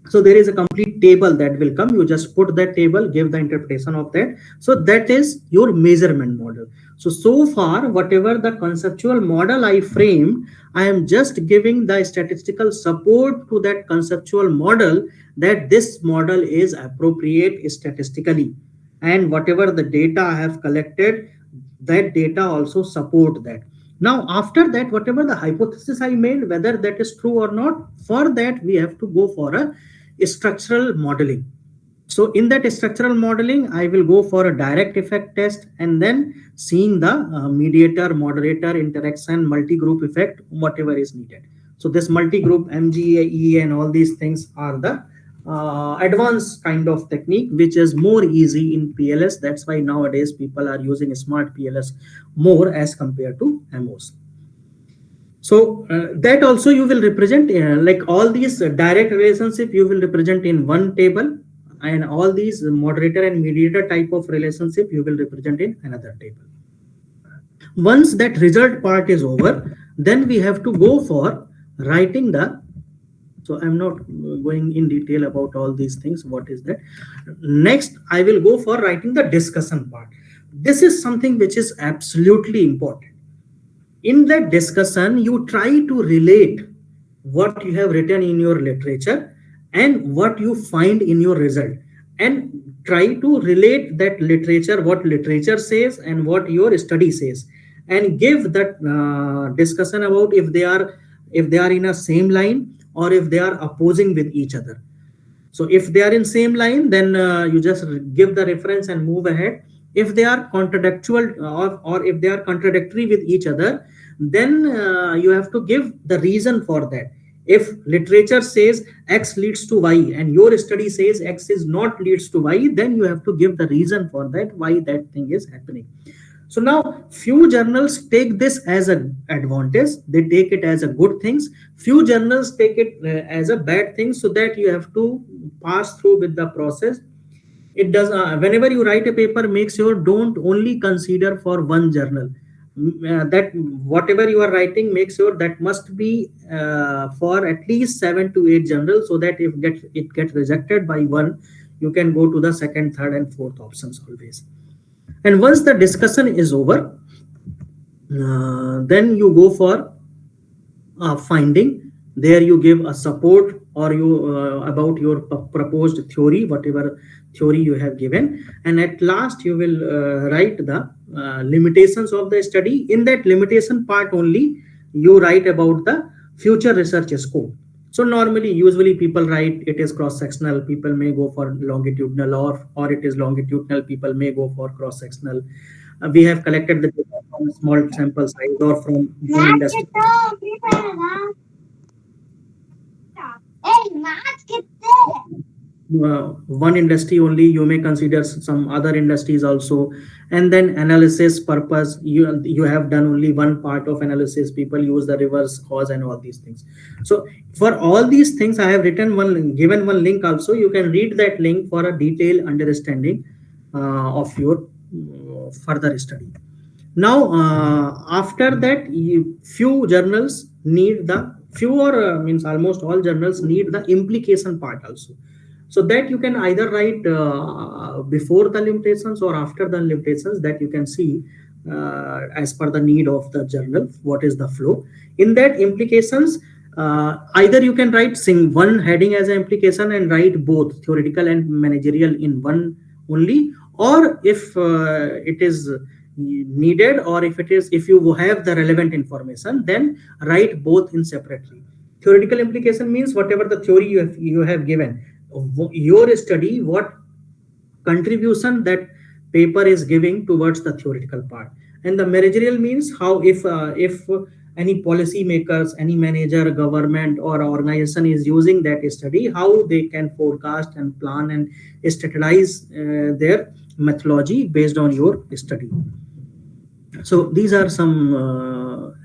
So there is a complete table that will come. You just put that table, give the interpretation of that. So that is your measurement model. So far, whatever the conceptual model I framed, I am just giving the statistical support to that conceptual model, that this model is appropriate statistically. And whatever the data I have collected, that data also support that. Now, after that, whatever the hypothesis I made, whether that is true or not, for that we have to go for a structural modeling. So in that structural modeling, I will go for a direct effect test, and then seeing the mediator, moderator interaction, multi-group effect, whatever is needed. So this multi-group MGE and all these things are the advanced kind of technique, which is more easy in PLS. That's why nowadays people are using smart PLS more as compared to MOS. So that also you will represent like all these direct relationship you will represent in one table, and all these moderator and mediator type of relationship you will represent in another table. Once that result part is over, then we have to go for writing the So I'm not going in detail about all these things. What is that? Next, I will go for writing the discussion part. This is something which is absolutely important. In that discussion, you try to relate what you have written in your literature and what you find in your result, and try to relate that literature, what literature says and what your study says, and give that discussion about if they are in a same line or if they are opposing with each other. So if they are in same line, then you just give the reference and move ahead. If they are contradictual, or if they are contradictory with each other, then you have to give the reason for that. If literature says x leads to y and your study says x is not leads to y, then you have to give the reason for that, why that thing is happening. So now few journals take this as an advantage, they take it as a good things. Few journals take it as a bad thing, so that you have to pass through with the process. It does whenever you write a paper, make sure don't only consider for one journal. That whatever you are writing, make sure that must be for at least 7 to 8 journals, so that if it get rejected by one, you can go to the second, third and fourth options always. And once the discussion is over, then you go for finding. There you give a support, or you about your proposed theory, whatever theory you have given. And at last you will write the limitations of the study. In that limitation part only, you write about the future research scope. So normally, usually people write it is cross sectional, people may go for longitudinal, or it is longitudinal, people may go for cross sectional. We have collected the data from a small sample size or from one industry. One industry only, you may consider some other industries also. And then analysis purpose, you have done only one part of analysis, people use the reverse cause and all these things. So for all these things, I have written given one link also. You can read that link for a detailed understanding of your further study. Now after that, few journals need the few or means almost all journals need the implication part also. So that you can either write before the limitations or after the limitations, that you can see as per the need of the journal what is the flow. In that implications, either you can write sing one heading as an implication and write both theoretical and managerial in one only, or if it is needed, or if you have the relevant information, then write both in separately. Theoretical implication means whatever the theory you have given, your study, what contribution that paper is giving towards the theoretical part. And the managerial means how, if any policy makers, any manager, government or organization is using that study, how they can forecast and plan and strategize their methodology based on your study. So these are some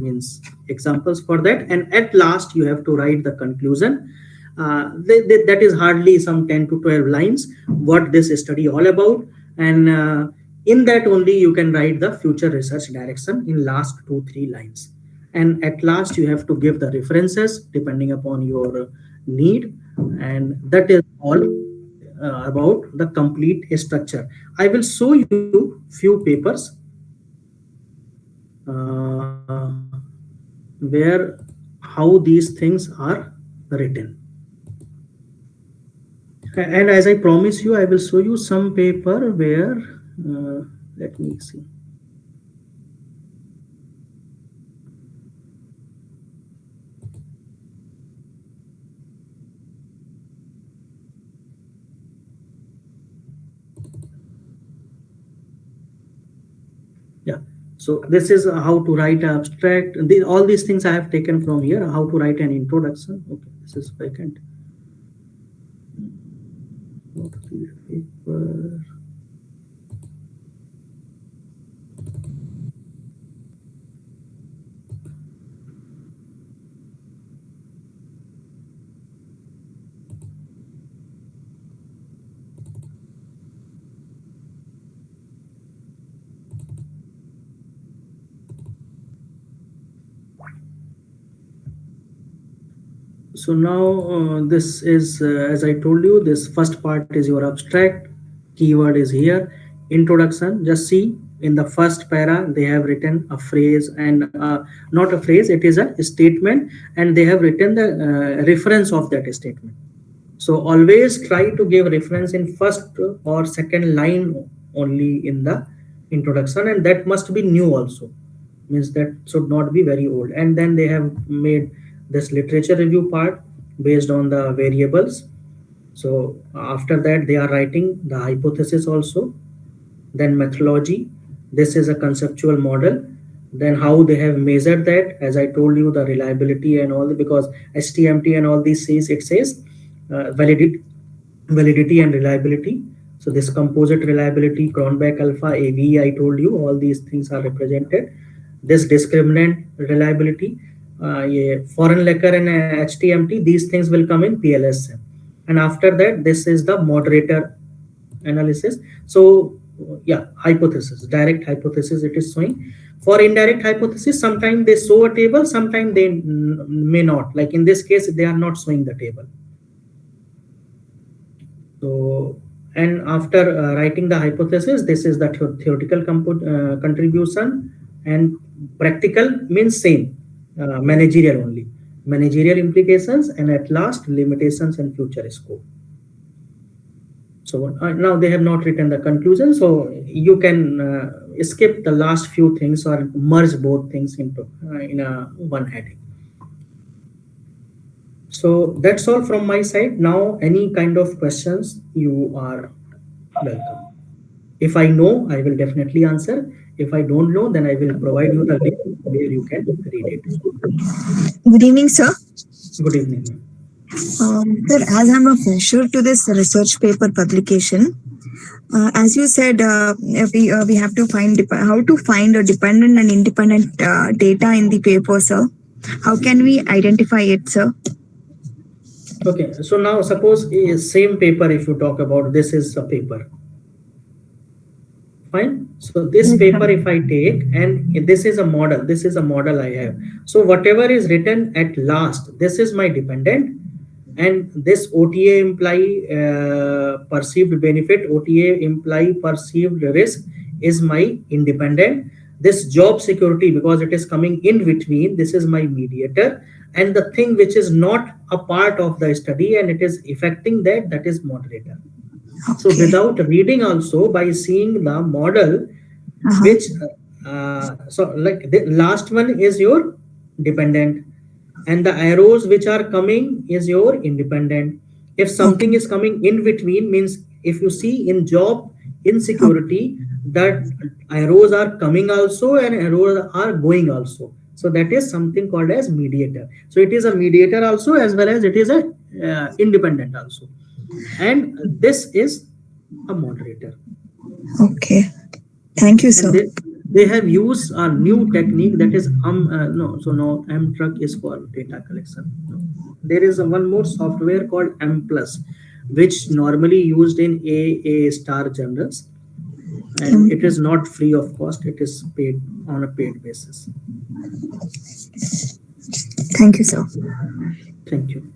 means examples for that. And at last you have to write the conclusion. That is hardly some 10 to 12 lines, what this study all about. And in that only you can write the future research direction in last 2 3 lines. And at last you have to give the references depending upon your need. And that is all about the complete structure. I will show you few papers where how these things are written. And as I promise you, I will show you some paper where, let me see. Yeah. So this is how to write abstract. All these things I have taken from here. How to write an introduction. Okay, this is vacant. Paper. So now this is, as I told you, this first part is your abstract. Keyword is here. Introduction. Just see in the first para they have written a phrase and not a phrase. It is a statement, and they have written the reference of that statement. So always try to give reference in first or second line only in the introduction, and that must be new also. Means that should not be very old. And then they have made this literature review part based on the variables. So after that they are writing the hypothesis also, then methodology. This is a conceptual model. Then how they have measured that, as I told you, the reliability and all, because STMT and all these says, it says validity and reliability. So this composite reliability, Cronbach alpha, AV, I told you, all these things are represented. This discriminant reliability, yeah, foreign lacquer and HTMT, these things will come in PLSM. And after that, this is the moderator analysis. So yeah, hypothesis, direct hypothesis it is showing. For indirect hypothesis, sometimes they show a table, sometimes they may not. Like in this case, they are not showing the table. So, and after writing the hypothesis, this is the theoretical contribution, and practical means same, managerial only. Managerial implications, and at last limitations and future scope. So now they have not written the conclusion, so you can skip the last few things or merge both things into in a one heading. So that's all from my side. Now, any kind of questions, you are welcome. If I know, I will definitely answer. If I don't know, then I will provide you the link where you can read it. Good evening, sir. Good evening, ma'am. Sir, as I'm a fresher to this research paper publication, as you said, we have to find how to find a dependent and independent data in the paper, sir. How can we identify it, sir? Okay, so now suppose same paper, if you talk about, this is a paper. Fine. So this paper, if I take, and this is a model I have. So whatever is written at last, this is my dependent, and this OTA imply perceived benefit, OTA imply perceived risk is my independent. This job security, because it is coming in between, this is my mediator, and the thing which is not a part of the study and it is affecting that, that is moderator. So without reading also, by seeing the model, which so like the last one is your dependent, and the arrows which are coming is your independent. If something is coming in between, means if you see in job insecurity, that arrows are coming also and arrows are going also. So that is something called as mediator. So it is a mediator also, as well as it is a independent also. And this is a moderator. Okay. Thank you, sir. They have used a new technique, that is no, so no, MTruck is for data collection. No. There is one more software called M Plus, which normally used in A star journals, and it is not free of cost. It is paid on a paid basis. Thank you, sir. Thank you.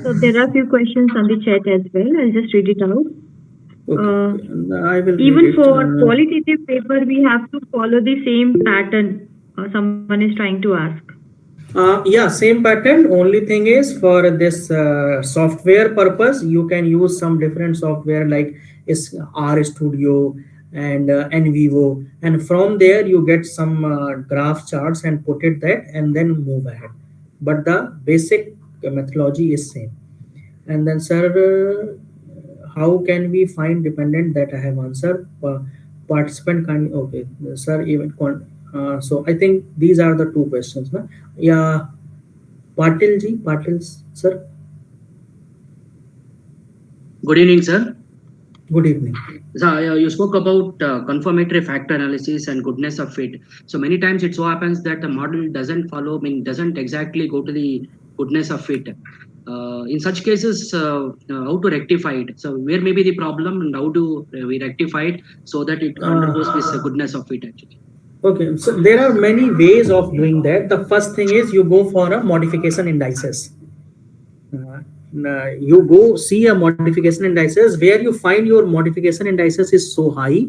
So there are a few questions on the chat as well. I'll just read it out. Okay. I will Even read it. for qualitative paper, we have to follow the same pattern. Someone is trying to ask. Yeah, same pattern. Only thing is, for this software purpose, you can use some different software like is R Studio and NVivo, and from there you get some graph charts and put it that, and then move ahead. But the basic methodology is same. And then, sir, how can we find dependent? That I have answered. Participant can, okay, sir, even so I think these are the two questions, na? Yeah, Patil, sir. Good evening, sir. Good evening. So you spoke about confirmatory factor analysis and goodness of fit. So many times it so happens that the model doesn't follow, doesn't exactly go to the goodness of fit. In such cases, how to rectify it? So where may be the problem, and how do we rectify it so that it undergoes this goodness of fit actually? Okay, so there are many ways of doing that. The first thing is you go for a modification indices. You go see a modification indices where you find your modification indices is so high,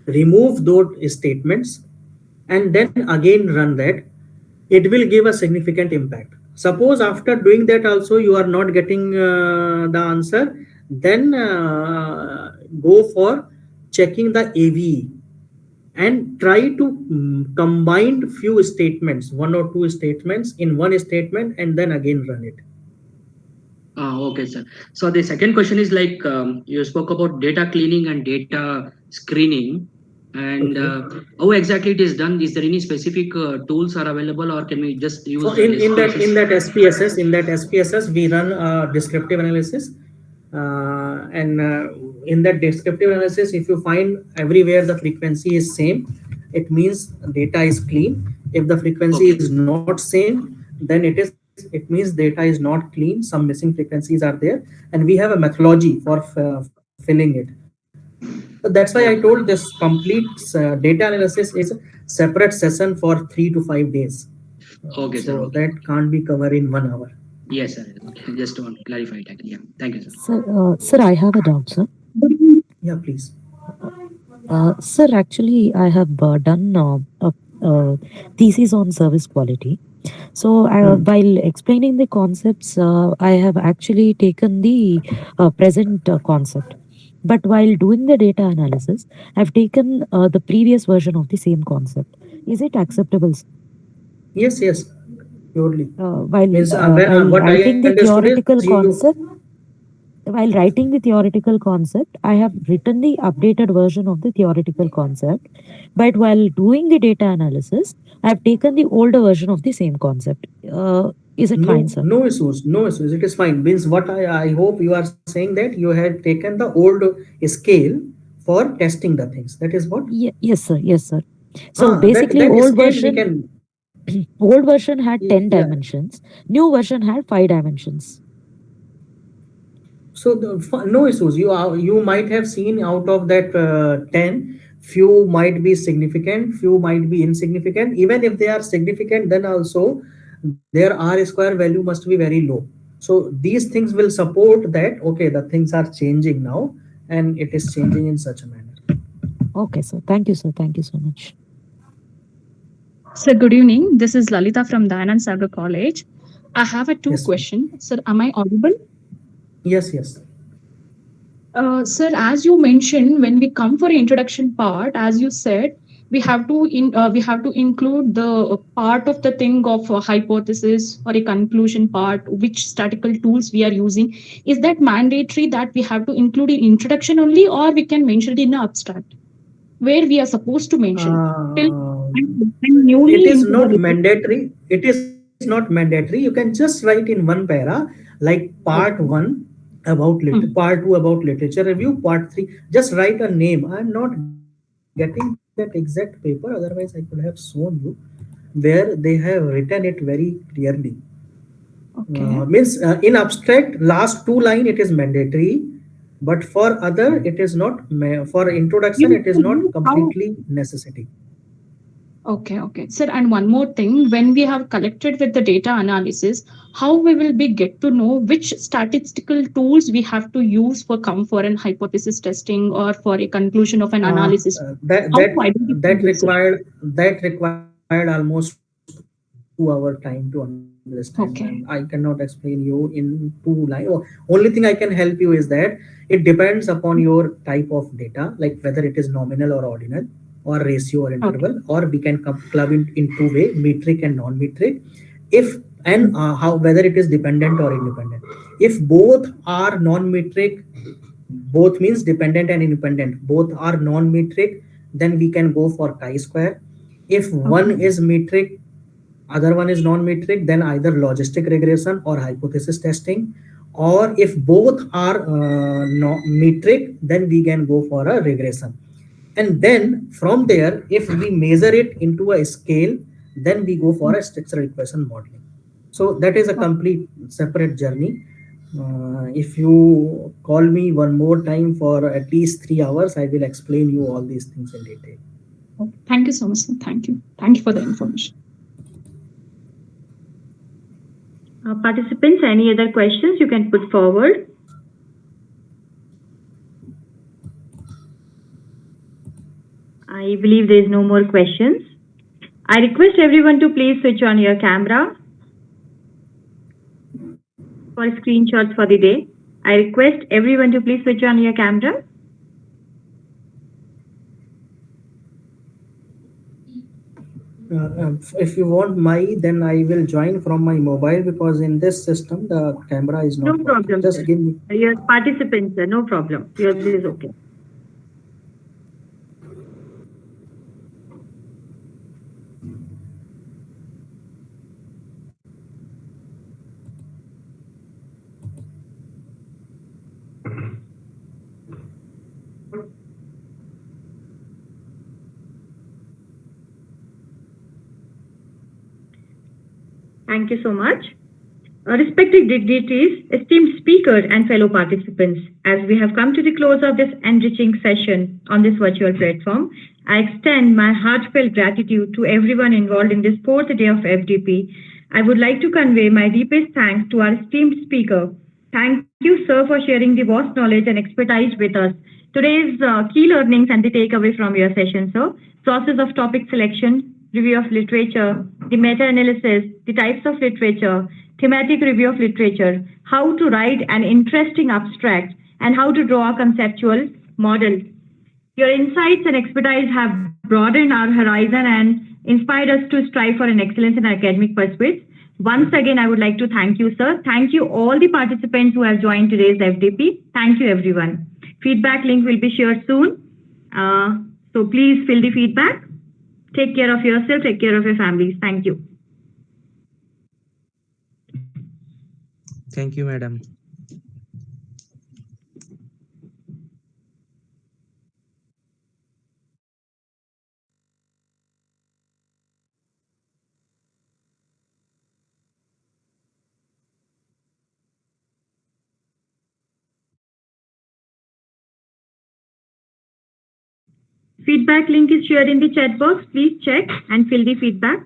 remove those statements, and then again run that. It will give a significant impact. Suppose after doing that also you are not getting the answer, then go for checking the AVE and try to combine few statements, one or two statements in one statement, and then again run it. Okay, sir. So the second question is like you spoke about data cleaning and data screening, and Okay. how exactly it is done. Is there any specific tools are available, or can we just So use in SPSS? that SPSS we run a descriptive analysis, and in that descriptive analysis, if you find everywhere the frequency is same, it means data is clean. If the frequency Okay. is not same, then it means data is not clean. Some missing frequencies are there, and we have a methodology for filling it. So that's why I told this Okay. complete data analysis is separate session for 3 to 5 days. Okay, So sir. that Okay. can't be covered in 1 hour. Yes, sir. Okay. Just want to clarify that. Yeah. Thank you, sir. Sir, I have a doubt, sir. Yeah, please. Sir, actually, I have done a thesis on service quality. So, Hmm. while explaining the concepts, I have actually taken the present concept. But while doing the data analysis, I've taken the previous version of the same concept. Is it acceptable, sir? Yes, purely. While Means while what I writing the understood is you. theoretical concept, while writing the theoretical concept, I have written the updated version of the theoretical concept. But while doing the data analysis, I have taken the older version of the same concept. Is it fine, sir? No issues, no issues. It is fine. Means what I hope you are saying that you had taken the old scale for testing the things. That is what. Yes, sir. Yes, sir. So basically, That scale we can. old version had 10 Yeah. dimensions, new version had 5 dimensions. So no issues. You might have seen out of that 10, few might be significant, few might be insignificant. Even if they are significant, then also their R square value must be very low. So these things will support that. Okay, the things are changing now, and it is changing in such a manner. Okay, sir. Thank you, sir. Thank you so much. Sir, good evening. This is Lalita from Dayanand Sagar College. I have a two Yes, ma'am. question. Sir, am I audible? Yes. Sir, as you mentioned, when we come for introduction part, as you said, we have to include the part of the thing of a hypothesis or a conclusion part, which statistical tools we are using. Is that mandatory that we have to include in introduction only, or we can mention it in the abstract, where we are supposed to mention till Uh, I'm it newly is into the not research. mandatory. It is not mandatory. You can just write in one para, like part one Okay. about Hmm. part two about literature review, part three. Just write a name. I'm not getting that exact paper. Otherwise, I could have shown you where they have written it very clearly. Okay. Means in abstract, last two line it is mandatory, but for other it is not. For introduction, it is not You how completely necessity. Okay, okay. Sir, and one more thing, when we have collected with the data analysis, how we will be get to know which statistical tools we have to use for come for an hypothesis testing or for a conclusion of an analysis? That How that to identify that this, sir? required almost 2 hour time to understand, and I cannot explain you Okay. in 2 lines. Only thing I can help you is that it depends upon your type of data, like whether it is nominal or ordinal, or ratio or interval, Okay. or we can club it in two way, metric and non-metric. If and Mm. how whether it is dependent or independent. If both are non-metric, both means dependent and independent, both are non-metric, then we can go for chi-square. If one Okay. is metric, other one is non-metric, then either logistic regression or hypothesis testing. Or if both are no metric, then we can go for a regression. And then from there, if we measure it into a scale, then we go for Mm. a structural equation modeling. So that is a Okay. complete separate journey. If you call me one more time for at least 3 hours, I will explain you all these things in detail. Okay. Thank you so much, sir. Thank you. Thank you for the information. Participants, any other questions you can put forward? I believe there is no more questions. I request everyone to please switch on your camera for screenshots for the day. I request everyone to please switch on your camera. If you want my, then I will join from my mobile because in this system the camera is No not working. problem, Just sir. give me. Your participants, sir, no problem. Yours is okay. Thank you so much. Respected dignitaries, esteemed speaker, and fellow participants, as we have come to the close of this enriching session on this virtual platform, I extend my heartfelt gratitude to everyone involved in this fourth day of FDP. I would like to convey my deepest thanks to our esteemed speaker. Thank you, sir, for sharing the vast knowledge and expertise with us. Today's key learnings and the takeaway from your session, sir. Process of topic selection, review of literature, the meta-analysis, the types of literature, thematic review of literature, how to write an interesting abstract, and how to draw a conceptual model. Your insights and expertise have broadened our horizon and inspired us to strive for an excellence in academic pursuits. Once again, I would like to thank you, sir. Thank you, all the participants who have joined today's FDP. Thank you, everyone. Feedback link will be shared soon. So please fill the feedback. Take care of yourself, take care of your families. Thank you. Thank you, madam. Feedback link is shared in the chat box. Please check and fill the feedback.